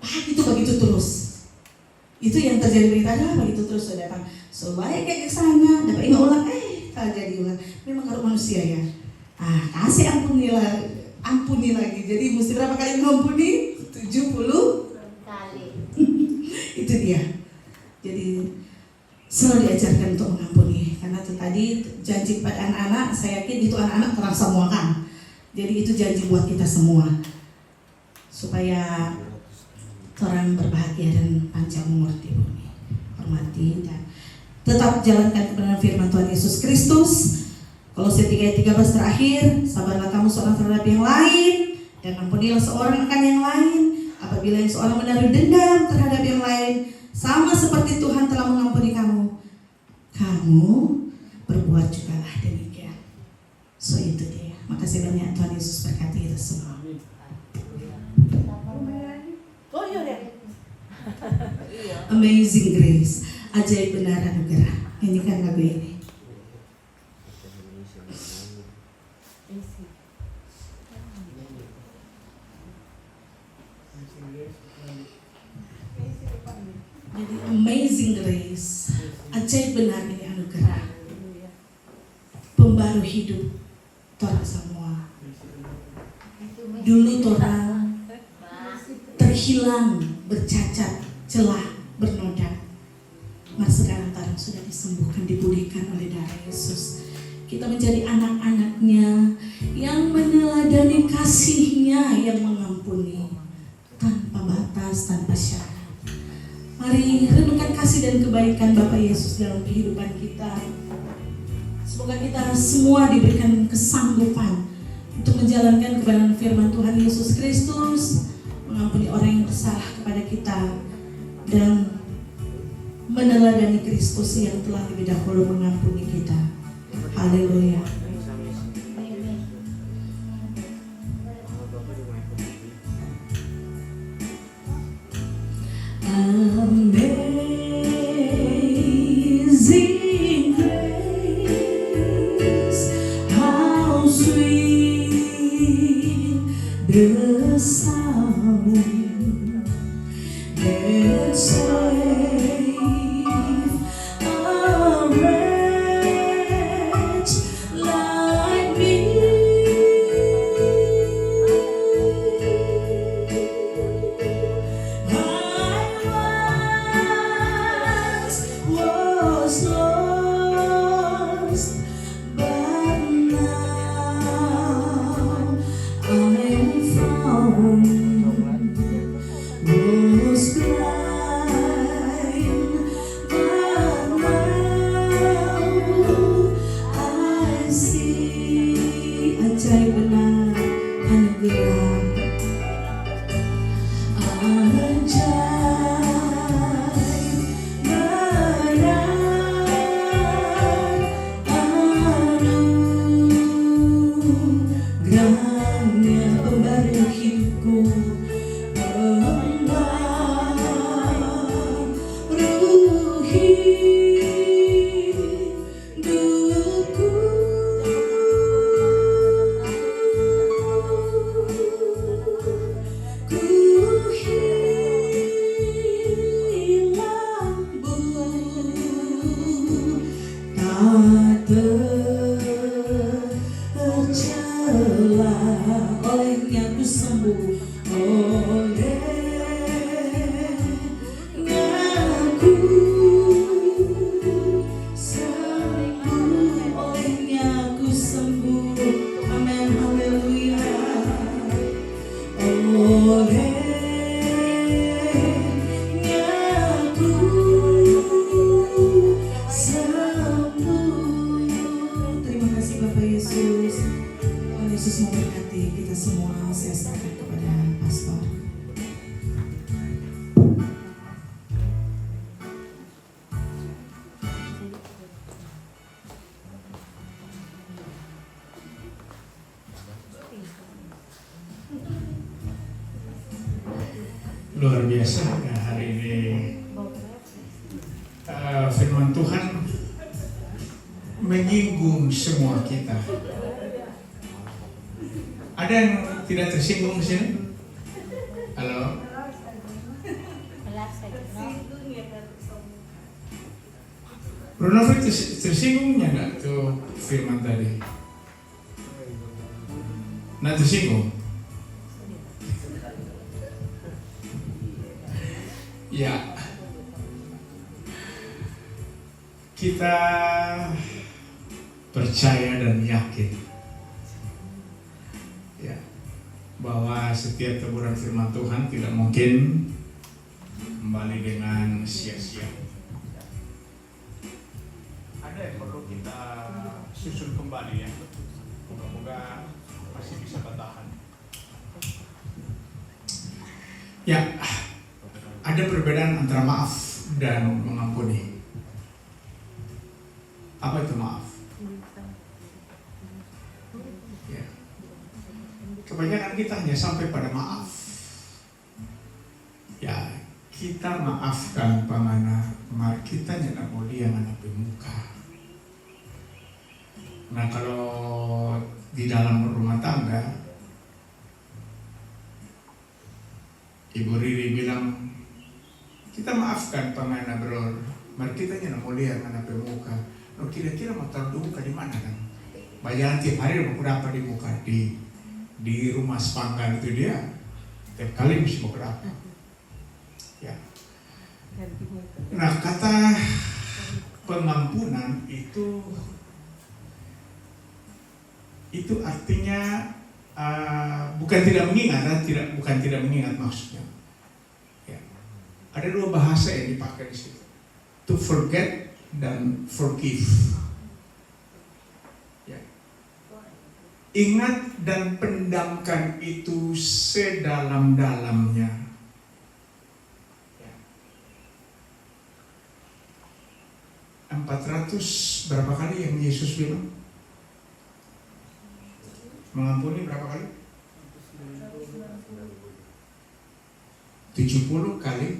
Begitu terus. Itu yang terjadi berita begitu terus sudah datang. So baik kayak ke sana, dapat ingat ulang, terjadi ulang. Memang kalau manusia ya. Kasih ampuni lagi. Jadi mesti berapa kali mengampuni? 70 Kali. Itu dia. Jadi selalu diajarkan untuk mengampuni. Karena itu tadi janji pada anak-anak, saya yakin itu anak-anak terang semua kan. Jadi itu janji buat kita semua. Supaya orang berbahagia dan panjang umur di bumi. Hormati dan tetap jalankan kebenaran firman Tuhan Yesus Kristus. Kolose 3 ayat 13 terakhir, sabarlah kamu seorang terhadap yang lain dan ampunilah seorang akan yang lain. Apabila yang seorang menaruh dendam terhadap yang lain, sama seperti Tuhan telah mengampuni kamu, kamu berbuat jugalah demikian. So itu dia. Makasih banyak, Tuhan Yesus berkati kita semua. Oh iya deh. Amazing Grace, ajaib benar anugerah. Nyanyikan lagu ini. Jadi Amazing Grace, ajaib benar ini anugerah, pembaru hidup tora semua. Dulu tora terhilang, bercacat, celah, bernoda. Mas sekarang tarang sudah disembuhkan, dipulihkan oleh darah Yesus. Kita menjadi anak-anaknya yang meneladani kasih-Nya yang mengampuni tanpa batas, tanpa syarat. Mari renungkan kasih dan kebaikan Bapa Yesus dalam kehidupan kita. Semoga kita semua diberikan kesanggupan untuk menjalankan kebenaran firman Tuhan Yesus Kristus, mengampuni orang yang bersalah kepada kita, dan meneladani Kristus yang telah lebih dahulu mengampuni kita. Haleluya. Amazing grace, how sweet the sound that saved a wretch like me. Was lost, but now I'm found. Was blind, but now I see. Ajaib benar anugerah. Anugerahnya pembaru hidupku, pembaru hidupku. Ku hilang tak tercela, olehnya ku sembuh, olehnya ku sembuh, olehnya ku sembuh. Amin, haleluya. Olehnya ku sembuh. Terima kasih Bapak Yesus. Tuhan Yesus memberkati kita semua. Saya serahkan kepada pastor. Luar biasa ya hari ini. Firman Tuhan menyinggung semua kita. Ada yang tidak tersinggung di sini? Halo? Bruno tersinggungnya nggak tuh firman tadi? Nggak tersinggung? Ya, kita percaya dan yakin ya bahwa setiap teguran firman Tuhan tidak mungkin kembali dengan sia-sia. Ada yang perlu kita susun kembali. kembali ya. Moga-moga masih bisa bertahan. Ya, ada perbedaan antara maaf dan mengampuni. Apa itu maaf? Ya. Kebanyakan kita hanya sampai pada maaf. Ya, kita maafkan pamana, kita tidak mau dia menapi muka. Nah, kalau di dalam rumah tangga, Ibu Riri bilang, kita maafkan pamana bro, mari kita tidak mau dia menapi muka. Nah, kira-kira mau taruh muka di mana kan? Bayaran tiap hari mau berapa di muka di rumah sepanggan itu dia tiap kali mesti mau berapa. Ya. Nah, kata pengampunan itu artinya bukan tidak mengingat, bukan tidak mengingat maksudnya. Ya. Ada dua bahasa yang dipakai di situ, to forget dan forgive. Ya. Ingat dan pendamkan itu sedalam-dalamnya. 400 berapa kali yang Yesus bilang? Mengampuni berapa kali? 70 kali.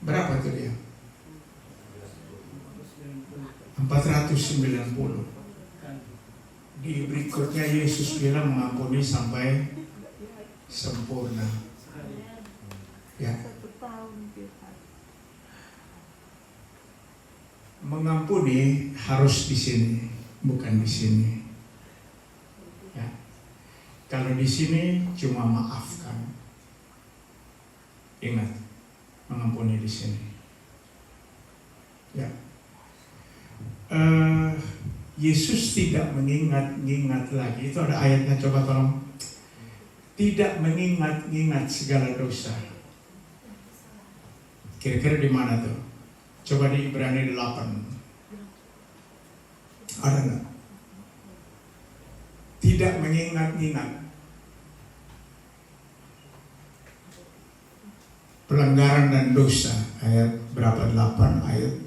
Berapa itu dia? 490. Di berikutnya Yesus bilang mengampuni sampai sempurna. Ya. Mengampuni harus di sini, bukan di sini. Ya. Kalau di sini cuma maafkan. Ingat, mengampuni di sini. Ya. Yesus tidak mengingat lagi. Itu ada ayatnya, coba tolong. Tidak mengingat segala dosa. Kira-kira di mana tuh? Coba di Ibrani 8. Ada enggak? Tidak mengingat-ingat pelanggaran dan dosa. Ayat berapa? 8 ayat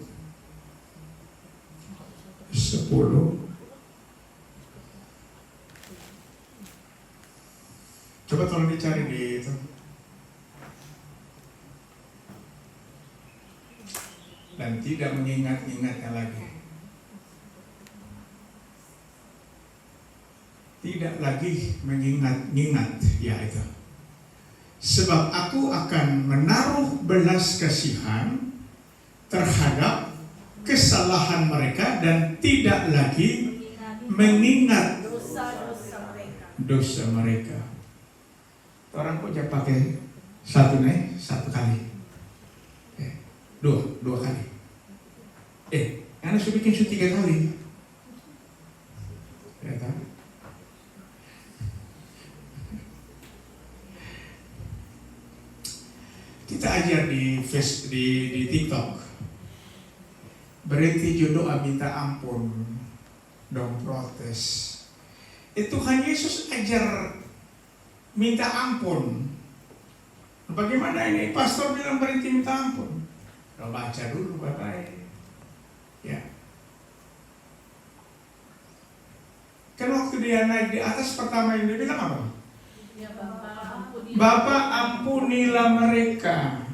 10. Coba tolong dicari di itu. Dan tidak mengingat-ingatnya lagi. Tidak lagi mengingat-ingat, ya itu. Sebab aku akan menaruh belas kasihan terhadap kesalahan mereka dan tidak lagi mengingat dosa mereka. Orang kok jangan pakai satu kali. Dua kali. Anak sudah bikin 3 kali. Ya kan? Kita ajar di TikTok. Berhenti jodoh minta ampun, dong protes. Tuhan Yesus ajar minta ampun. Bagaimana ini? Pastor bilang berhenti minta ampun. Lo baca dulu Bapak. Ya. Kan waktu dia naik di atas pertama yang dia bilang apa? Ya, Bapak ampunilah mereka.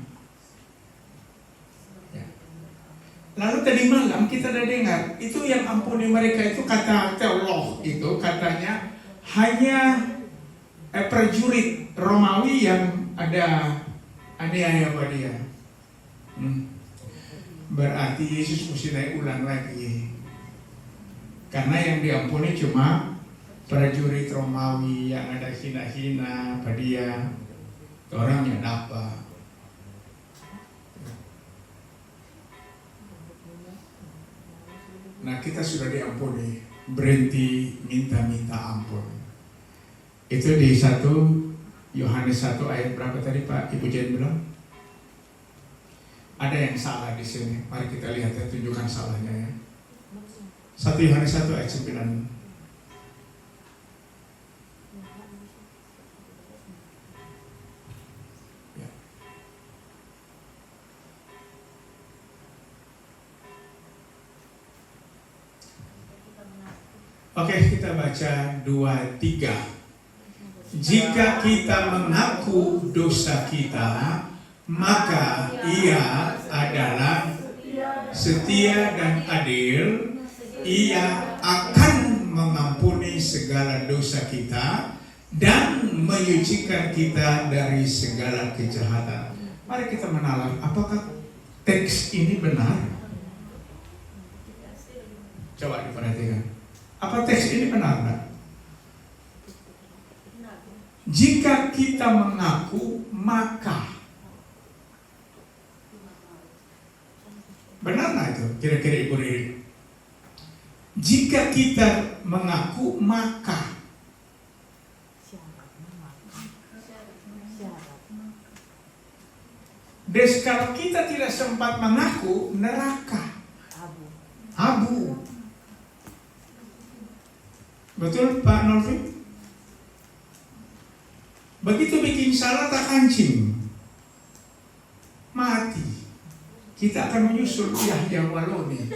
Ya. Lalu tadi malam kita udah dengar itu yang ampuni mereka itu kata teolog itu katanya hanya prajurit Romawi yang ada aniaya pada dia. Berarti Yesus mesti naik ulang lagi. Karena yang diampuni cuma prajurit Romawi yang ada hina-hina pada dia. Orang yang dapat. Nah, kita sudah diampuni. Berhenti minta-minta ampun. Itu di 1 Yohanes 1 ayat berapa tadi Pak Ibu Jen bilang? Ada yang salah di sini. Mari kita lihat ya, tunjukkan salahnya ya. 1 Yohanes 1 ayat 9. Oke, kita baca 2-3. Jika kita mengaku dosa kita, maka Ia adalah setia dan adil. Ia akan mengampuni segala dosa kita dan menyucikan kita dari segala kejahatan. Mari kita menalar, apakah teks ini benar? Coba diperhatikan. Apa teks ini benar, Mbak? Jika kita mengaku, maka. Benar nggak itu? Kira-kira Ibu Riri. Jika kita mengaku, maka. Dan kalau kita tidak sempat mengaku, neraka. Abu. Betul Pak Nolfi? Begitu bikin salah tak kancing, mati. Kita akan menyusul Yahya Waloni.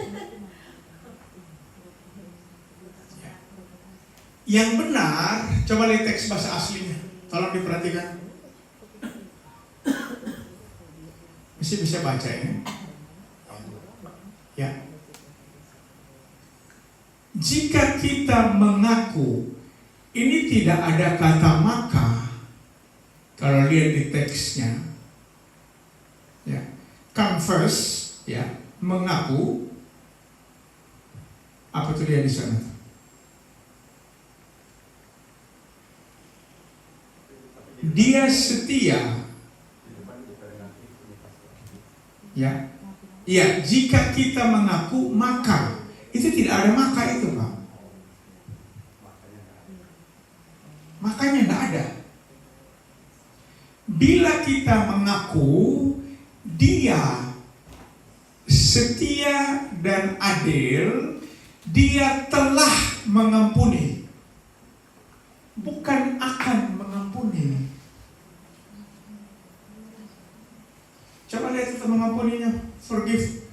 Yang benar, coba lihat teks bahasa aslinya. Tolong diperhatikan. Masih bisa baca ini? Ya. Jika kita mengaku, ini tidak ada kata maka. Kalau lihat di teksnya, ya, confess, ya, mengaku, apa tuh dia di sana? Dia setia, ya, ya. Jika kita mengaku, maka itu tidak ada maka itu, Pak. Makanya tidak ada. Bila kita mengaku Dia setia dan adil, Dia telah mengampuni, bukan akan mengampuni. Coba lihat itu mengampuninya, forgive.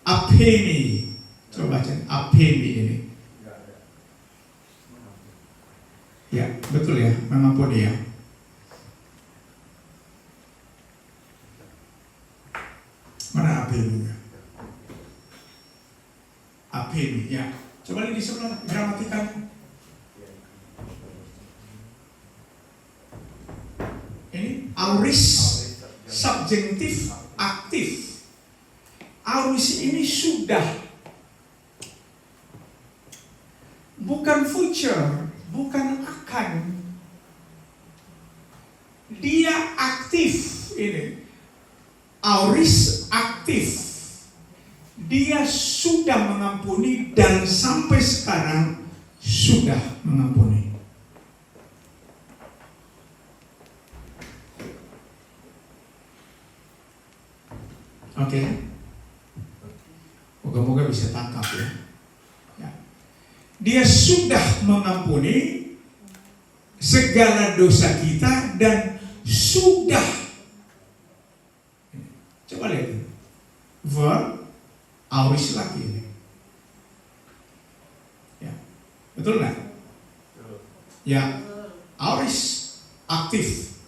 Apeni, coba baca apeni ini. Ya, betul ya, mengampuni ya. Mana apeni? Apeni, ya. Coba lihat di sebelah gramatikan. Ini auris, subjektif, aktif. Auris ini sudah, bukan future, bukan akan. Dia aktif ini. Auris aktif. Dia sudah mengampuni dan sampai sekarang sudah mengampuni. Oke. Moga-moga bisa tangkap ya. Dia sudah mengampuni segala dosa kita dan sudah. Coba lihat. Verb auris lagi ini. Ya. Betul nggak? Ya. Auris aktif.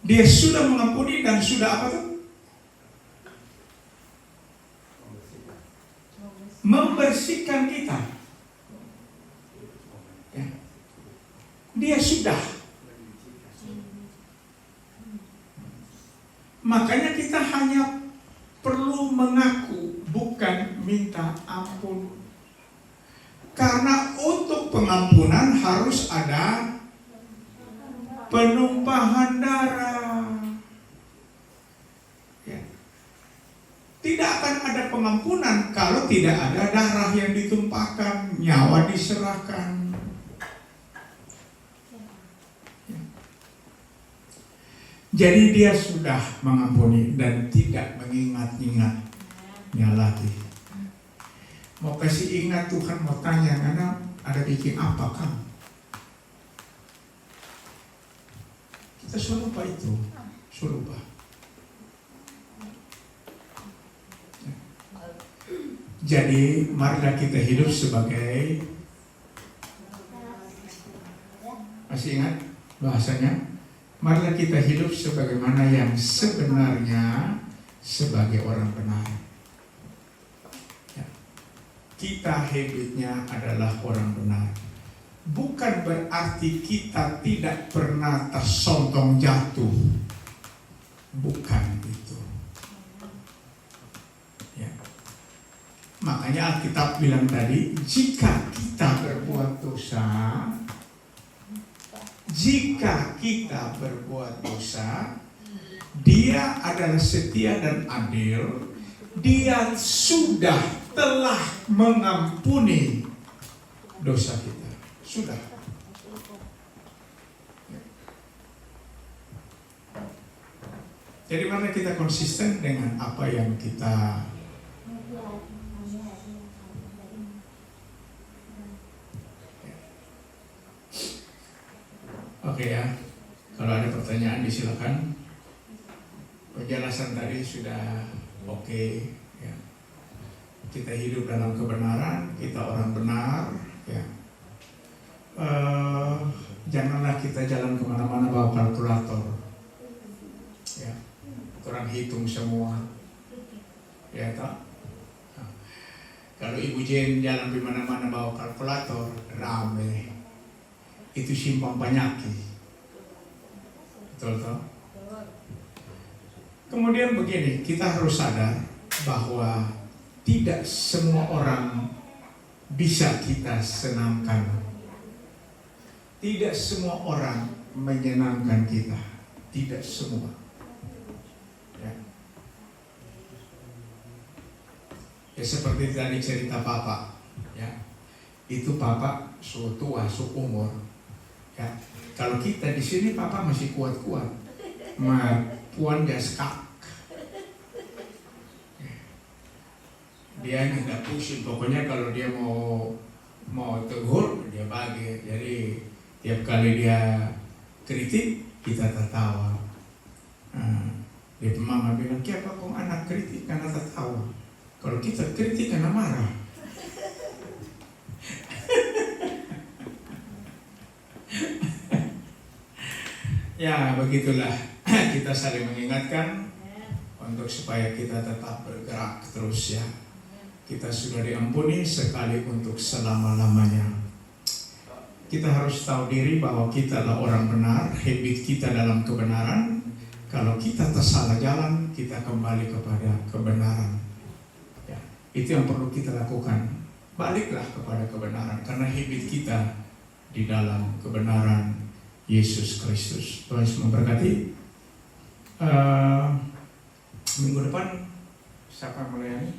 Dia sudah mengampuni dan sudah apa tuh? Membersihkan kita. Ya. Dia sudah. Makanya kita hanya perlu mengaku, bukan minta ampun. Karena untuk pengampunan harus ada penumpahan darah. Ya. Tidak akan ada pengampunan kalau tidak ada darah yang ditumpahkan, nyawa diserahkan. Ya. Jadi dia sudah mengampuni dan tidak mengingat-ingatnya lagi. Mau kasih ingat Tuhan, mau tanya, karena ada bikin apa kan? Kita suruh lupa itu, suruh lupa. Jadi marilah kita hidup sebagai, masih ingat bahasanya? Marilah kita hidup sebagaimana yang sebenarnya sebagai orang benar. Ya. Kita habitnya adalah orang benar. Bukan berarti kita tidak pernah tersontong jatuh. Bukan itu. Ya. Makanya Alkitab bilang tadi, jika kita berbuat dosa, Dia adalah setia dan adil. Dia telah mengampuni dosa kita. Sudah. Jadi mari kita konsisten dengan apa yang kita Oke ya, kalau ada pertanyaan disilakan. Penjelasan tadi sudah oke ya. Kita hidup dalam kebenaran, kita orang benar ya. Janganlah kita jalan kemana-mana bawa kalkulator ya. Kurang hitung semua ya tak? Kalau Ibu Jen jalan di mana-mana bawa kalkulator, rame. Itu simpang penyakit. Betul toh? Kemudian begini, kita harus sadar bahwa tidak semua orang bisa kita senangkan. Tidak semua orang menyenangkan kita. Tidak semua. Ya. Ya seperti tadi cerita Papa. Ya. Itu Papa tua, umur. Ya. Kalau kita di sini Papa masih kuat-kuat. Puan dia skak. Dia nggak pusing. Pokoknya kalau dia mau tegur dia bagi. Jadi tiap kali dia kritik kita tertawa. Dia mama bilang, "Kenapa kau anak kritik karena tertawa? Kalau kita kritik karena marah." Ya begitulah, kita saling mengingatkan untuk supaya kita tetap bergerak terus ya. Kita sudah diampuni sekali untuk selama-lamanya. Kita harus tahu diri bahwa kita adalah orang benar, habit kita dalam kebenaran. Kalau kita tersalah jalan, kita kembali kepada kebenaran. Ya, itu yang perlu kita lakukan. Baliklah kepada kebenaran, karena habit kita di dalam kebenaran Yesus Kristus. Tuhan Yesus memberkati. Minggu depan siapa yang melayani?